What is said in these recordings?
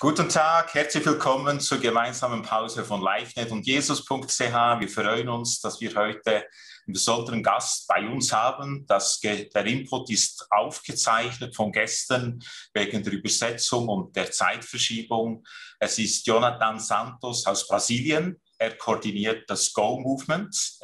Guten Tag, herzlich willkommen zur gemeinsamen Pause von LiveNet und Jesus.ch. Wir freuen uns, dass wir heute einen besonderen Gast bei uns haben. Der Input ist aufgezeichnet von gestern wegen der Übersetzung und der Zeitverschiebung. Es ist Jonathan Santos aus Brasilien. Er koordiniert das Go-Movement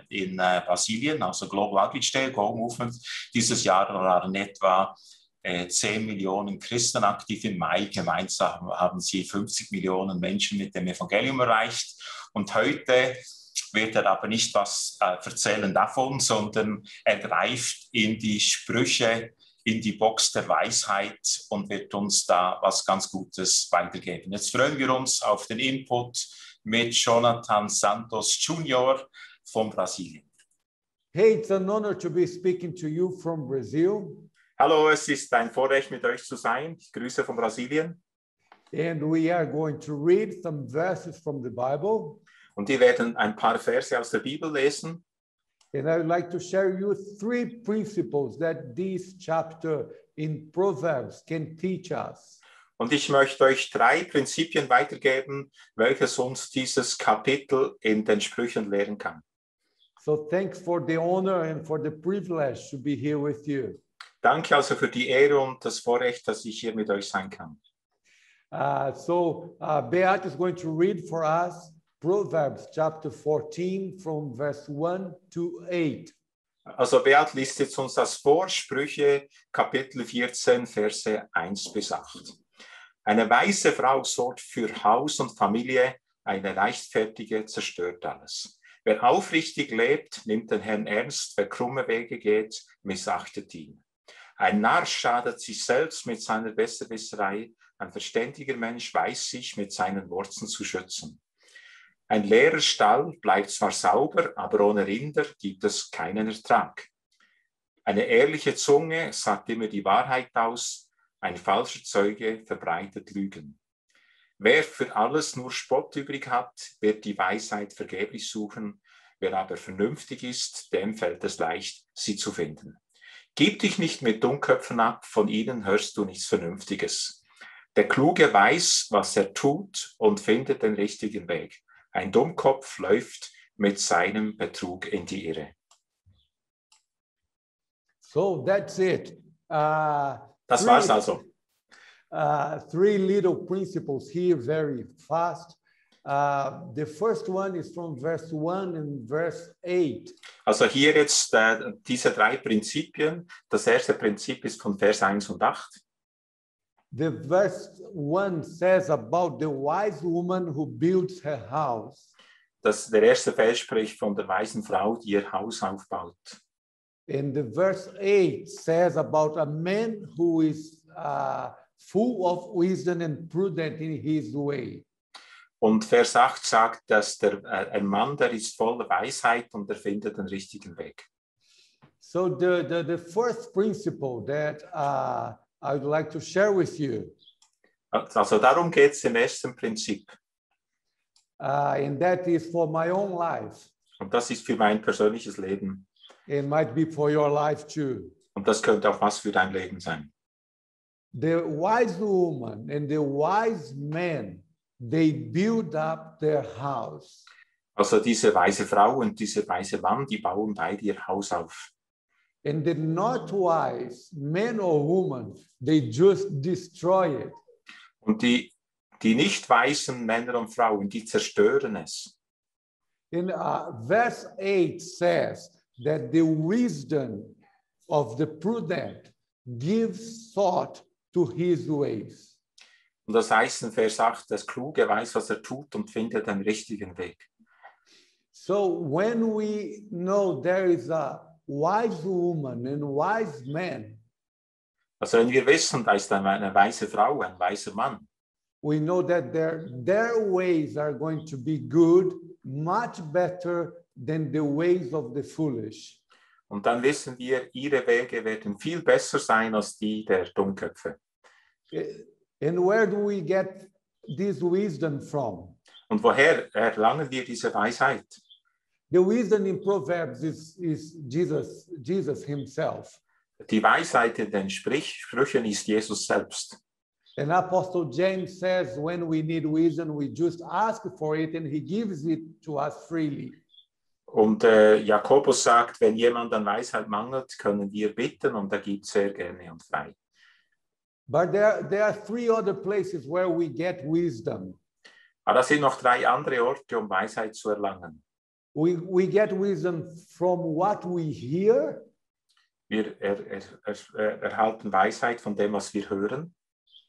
in Brasilien, also Global Outreach Day, Go-Movement. Dieses Jahr waren etwa 10 Millionen Christen aktiv. Im Mai gemeinsam haben sie 50 Millionen Menschen mit dem Evangelium erreicht. Und heute wird er aber nicht was erzählen davon, sondern er greift in die Sprüche, in die Box der Weisheit und wird uns da was ganz Gutes weitergeben. Jetzt freuen wir uns auf den Input mit Jonathan Santos Jr. von Brasilien. Hey, it's an honor to be speaking to you from Brazil. Hallo, es ist ein Vorrecht, mit euch zu sein. Ich grüße von Brasilien. And we are going to read some verses from the Bible. Und wir werden ein paar Verse aus der Bibel lesen. And I would like to share you 3 principles that this chapter in Proverbs can teach us. Und ich möchte euch 3 Prinzipien weitergeben, welches uns dieses Kapitel in den Sprüchen lehren kann. So thanks for the honor and for the privilege to be here with you. Danke also für die Ehre und das Vorrecht, dass ich hier mit euch sein kann. Beat is going to read for us Proverbs chapter 14 from verse 1 to 8. Also Beat liest jetzt uns das vor, Sprüche Kapitel 14, Verse 1 bis 8. Eine weise Frau sorgt für Haus und Familie, eine leichtfertige zerstört alles. Wer aufrichtig lebt, nimmt den Herrn ernst, wer krumme Wege geht, missachtet ihn. Ein Narr schadet sich selbst mit seiner Besserwisserei, ein verständiger Mensch weiß sich mit seinen Worten zu schützen. Ein leerer Stall bleibt zwar sauber, aber ohne Rinder gibt es keinen Ertrag. Eine ehrliche Zunge sagt immer die Wahrheit aus, ein falscher Zeuge verbreitet Lügen. Wer für alles nur Spott übrig hat, wird die Weisheit vergeblich suchen, wer aber vernünftig ist, dem fällt es leicht, sie zu finden. Gib dich nicht mit Dummköpfen ab, von ihnen hörst du nichts Vernünftiges. Der Kluge weiß, was er tut und findet den richtigen Weg. Ein Dummkopf läuft mit seinem Betrug in die Irre. So that's it. Das war's also. 3 little principles here very fast. The first one is from verse 1 and verse 8. Also hier jetzt diese 3 Prinzipien. Das erste Prinzip ist von Vers 1 und 8. The verse 1 says about the wise woman who builds her house. Der erste Vers spricht von der weisen Frau, die ihr Haus aufbaut. And the verse 8 says about a man who is full of wisdom and prudent in his way. Und Vers 8 sagt, dass ein Mann, der ist voller Weisheit und er findet den richtigen Weg. So the first principle that I would like to share with you. Also darum geht es im ersten Prinzip. And that is for my own life. Und das ist für mein persönliches Leben. It might be for your life too. Und das könnte auch was für dein Leben sein. The wise woman and the wise man, they build up their house. Also diese weise Frau und diese weise Mann, die bauen beide ihr Haus auf. And the not wise man or woman, they just destroy it. Und die nicht weisen Männer und Frauen, die zerstören es. In verse 8 says that the wisdom of the prudent gives thought to his ways. Und das heißt in Vers 8, das Kluge weiß, was er tut und findet den richtigen Weg. So when we know there is a wise woman and wise man, also wenn wir wissen, da ist eine weise Frau, ein weiser Mann, we know that their ways are going to be good, much better than the ways of the foolish. Und dann wissen wir, ihre Wege werden viel besser sein als die der Dummköpfe. And where do we get this wisdom from? Und woher erlangen wir diese Weisheit? The wisdom in Proverbs is Jesus himself. Die Weisheit in den Sprüchen ist Jesus selbst. And Apostle James says, when we need wisdom, we just ask for it and he gives it to us freely. Und Jakobus sagt, wenn jemand an Weisheit mangelt, können wir bitten und er gibt sehr gerne und frei. But there are three other places where we get wisdom. Aber da sind noch 3 andere Orte, um Weisheit zu erlangen. We get wisdom from what we hear. Wir erhalten Weisheit von dem, was wir hören.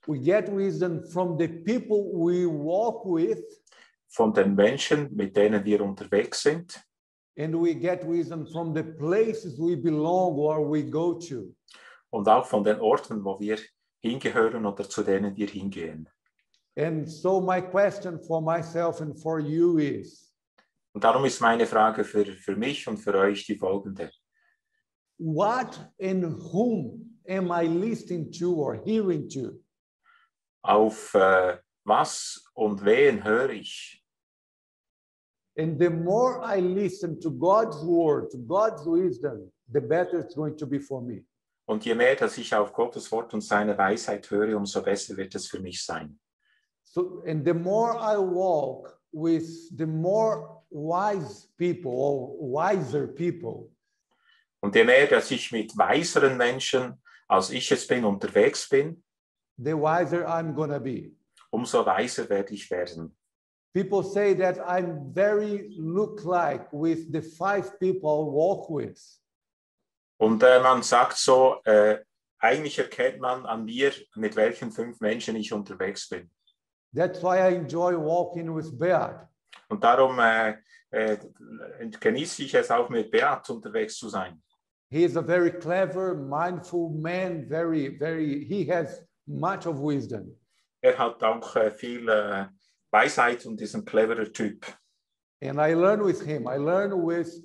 We get wisdom from the people we walk with. Von den Menschen, mit denen wir unterwegs sind. And we get wisdom from the places we belong or we go to. Und auch von den Orten, wo wir hingehören oder zu denen wir hingehen. And so my question for myself and for you is, Und darum ist meine Frage für mich und für euch die folgende. what and whom am I listening to or hearing to? Auf was und wen höre ich? And the more I listen to God's word, to God's wisdom, the better it's going to be for me. Und je mehr, dass ich auf Gottes Wort und seine Weisheit höre, umso besser wird es für mich sein. So, and the more I walk with the more wise people or wiser people, Und je mehr, dass ich mit weiseren Menschen, als ich es bin, unterwegs bin, the wiser I'm going to be. umso weiser werde ich werden. People say that I'm very look-like with the 5 people I walk with. Und man sagt so, eigentlich erkennt man an mir, mit welchen 5 Menschen ich unterwegs bin. That's why I enjoy walking with Beat. Und darum genieße ich es auch mit Beat unterwegs zu sein. He is a very clever, mindful man, he has much of wisdom. Hat auch viel Weisheit und ist ein cleverer Typ. And I learn with him. I learn with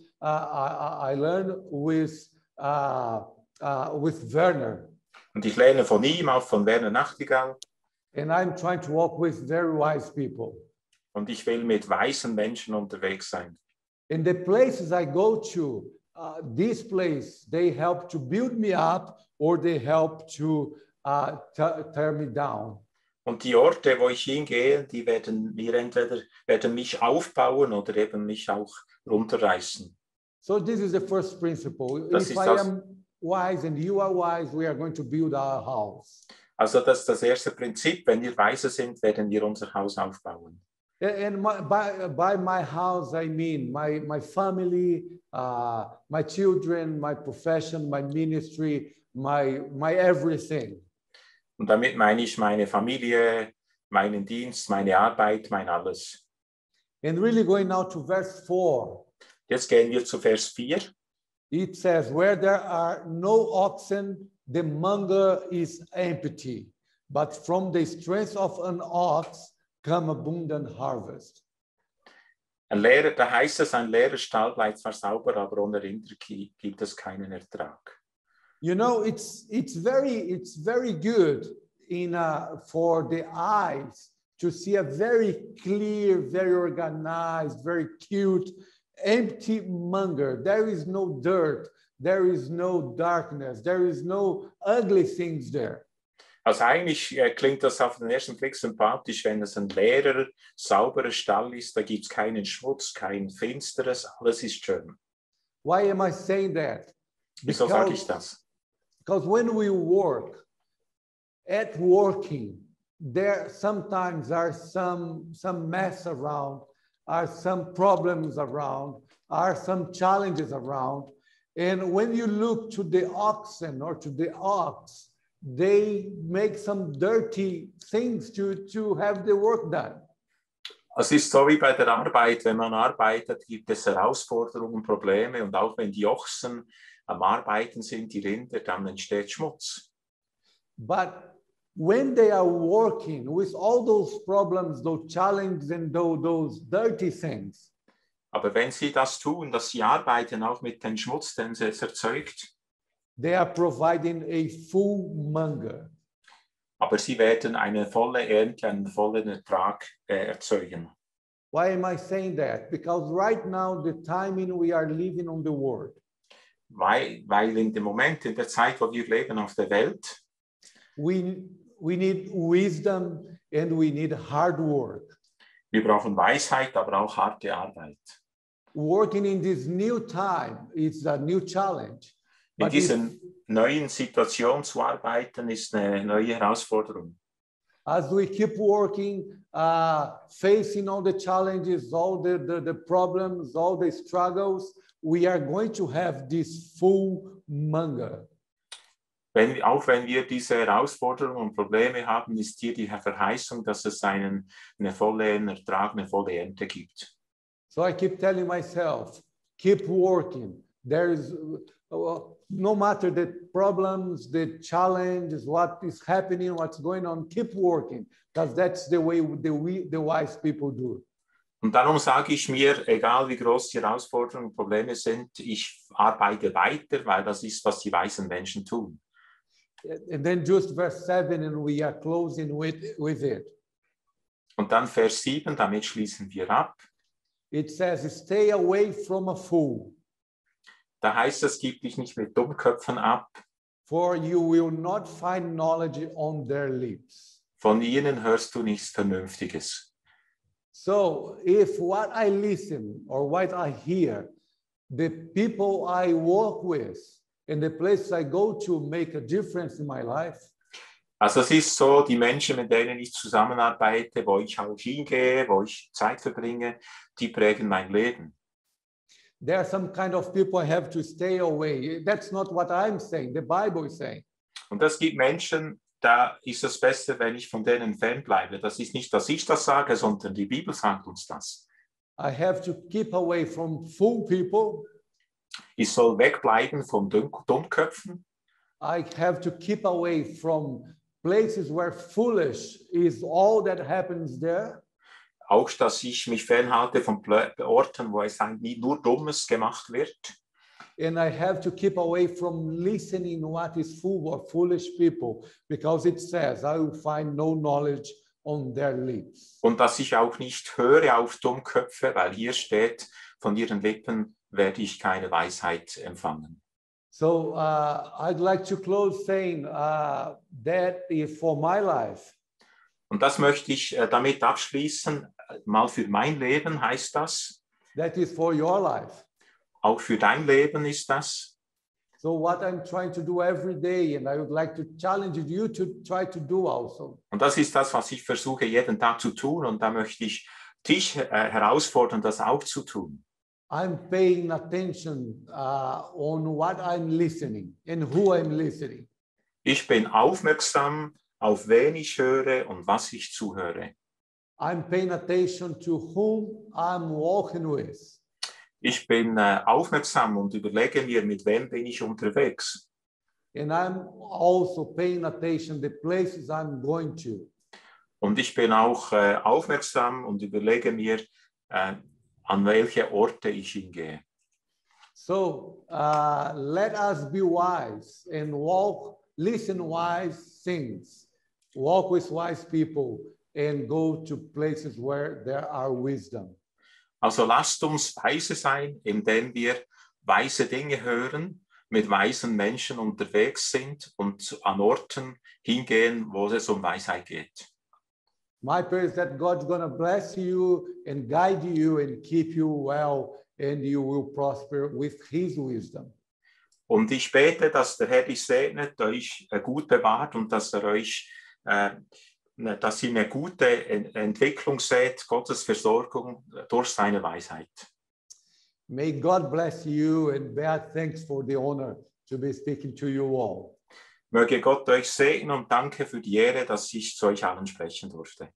Werner. Und ich lerne von ihm, auch von Werner Nachtigall. And I'm trying to walk with very wise people. Und ich will mit weisen Menschen unterwegs sein. In the places I go to, this place, they help to build me up or they help to tear me down. Und die Orte, wo ich hingehe, die werden mich aufbauen oder eben mich auch runterreißen. So this is the first principle. Das If ist I das- am wise and you are wise, we are going to build our house. Also das ist das erste Prinzip. Wenn wir weise sind, werden wir unser Haus aufbauen. And by my house, I mean my family, my children, my profession, my ministry, my everything. Und damit meine ich meine Familie, meinen Dienst, meine Arbeit, mein alles. And really going now to verse 4. Jetzt gehen wir zu Vers 4. It says, where there are no oxen, the manger is empty. But from the strength of an ox come abundant harvest. Da heißt es, ein leerer Stall bleibt zwar sauber, aber ohne Rinder gibt es keinen Ertrag. You know, it's very good for the eyes to see a very clear, very organized, very cute, empty manger. There is no dirt, there is no darkness, there is no ugly things there. Also eigentlich klingt das auf den ersten Blick sympathisch, wenn es ein leerer, sauberer Stall ist. Da gibt es keinen Schmutz, kein Finsteres, alles ist schön. Why am I saying that? Wieso sage ich das? Because when we work, at working, there sometimes are some mess around, are some problems around, are some challenges around. And when you look to the oxen or to the ox, they make some dirty things to have the work done. Es ist so wie bei der Arbeit. Wenn man arbeitet, gibt es Herausforderungen, Probleme. Und auch wenn die Ochsen am Arbeiten sind, die Rinder, dann entsteht Schmutz. But when they are working with all those problems, those challenges and those dirty things, Aber wenn sie das tun, dass sie arbeiten, auch mit dem Schmutz, den es erzeugt, they are providing a full manger. aber sie werden eine volle Ernte, einen vollen Ertrag erzeugen. Why am I saying that? Because right now, the timing we are living on the world, Weil in dem Moment, in der Zeit, wo wir leben auf der Welt, we we need wisdom and we need hard work. Wir brauchen Weisheit, aber auch harte Arbeit. Working in this new time is a new challenge. In But if, dieser neuen Situation zu arbeiten, ist eine neue Herausforderung. as we keep working, facing all the challenges, all the problems, all the struggles, we are going to have this full manga. Auch wenn wir diese Herausforderungen und Probleme haben, ist hier die Verheißung, dass es einen vollen Ertrag, eine volle Ernte gibt. So I keep telling myself, keep working. There is, no matter the problems, the challenges, what is happening, what's going on, keep working, because that's the way the wise people do. Und darum sage ich mir, egal wie groß die Herausforderungen und Probleme sind, ich arbeite weiter, weil das ist, was die weisen Menschen tun. And then just verse 7, and we are closing with it. Und dann Vers 7, damit schließen wir ab. It says, stay away from a fool, Da heißt es, gib dich nicht mit Dummköpfen ab. for you will not find knowledge on their lips. Von ihnen hörst du nichts Vernünftiges. So if what I listen or what I hear, the people I work with and the places I go to make a difference in my life, Also es ist so, die Menschen, mit denen ich zusammenarbeite, wo ich auch hingehe, wo ich Zeit verbringe, die prägen mein Leben. there are some kind of people I have to stay away. That's not what I'm saying. The Bible is saying. Und es gibt Menschen, da ist es besser, wenn ich von denen fernbleibe. Das ist nicht, dass ich das sage, sondern die Bibel sagt uns das. I have to keep away from fool people. Ich soll wegbleiben von Dummköpfen. I have to keep away from places where foolish is all that happens there. Auch, dass ich mich fernhalte von Orten, wo es eigentlich nur Dummes gemacht wird. And I have to keep away from listening what is full of foolish people, because it says, I will find no knowledge on their lips. Und dass ich auch nicht höre auf Dummköpfe, weil hier steht, von ihren Lippen werde ich keine Weisheit empfangen. So I'd like to close saying that is for my life. Und das möchte ich damit abschließen. Mal für mein Leben heißt das. That is for your life. Auch für dein Leben ist das. So what I'm trying to do every day, and I would like to challenge you to try to do also. Und das ist das, was ich versuche jeden Tag zu tun. Und da möchte ich dich herausfordern, das auch zu tun. I'm paying attention on what I'm listening and who I'm listening. Ich bin aufmerksam, auf wen ich höre und was ich zuhöre. I'm paying attention to whom I'm walking with. Ich bin aufmerksam und überlege mir, mit wem bin ich unterwegs. And I'm also paying attention the places I'm going to. Und ich bin auch aufmerksam und überlege mir, an welche Orte ich hingehe. So let us be wise and listen wise things, walk with wise people and go to places where there are wisdom. Also lasst uns weise sein, indem wir weise Dinge hören, mit weisen Menschen unterwegs sind und an Orten hingehen, wo es um Weisheit geht. My prayer is that God's going to bless you and guide you and keep you well, and you will prosper with His wisdom. Und ich bete, dass der Herr dich segnet, euch gut bewahrt und dass euch, dass ihr eine gute Entwicklung seht, Gottes Versorgung durch seine Weisheit. May God bless you, and Beat, thanks for the honor to be speaking to you all. Möge Gott euch segnen und danke für die Ehre, dass ich zu euch allen sprechen durfte.